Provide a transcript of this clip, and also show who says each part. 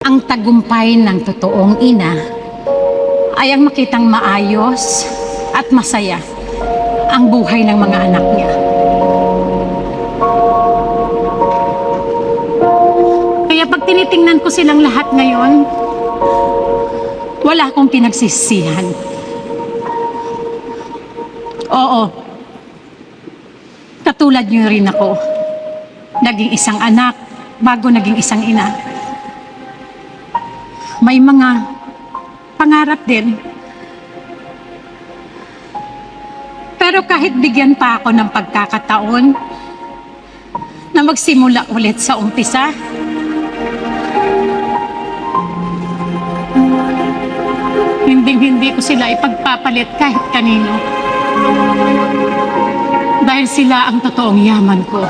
Speaker 1: Ang tagumpay ng totoong ina ay ang makitang maayos at masaya ang buhay ng mga anak niya. Kaya pag tinitingnan ko silang lahat ngayon, wala akong pinagsisihan. Oo, katulad niyo rin ako. Naging isang anak bago naging isang ina. May mga pangarap din. Pero kahit bigyan pa ako ng pagkakataon na magsimula ulit sa umpisa, hindi ko sila ipagpapalit kahit kanino. Dahil sila ang totoong yaman ko.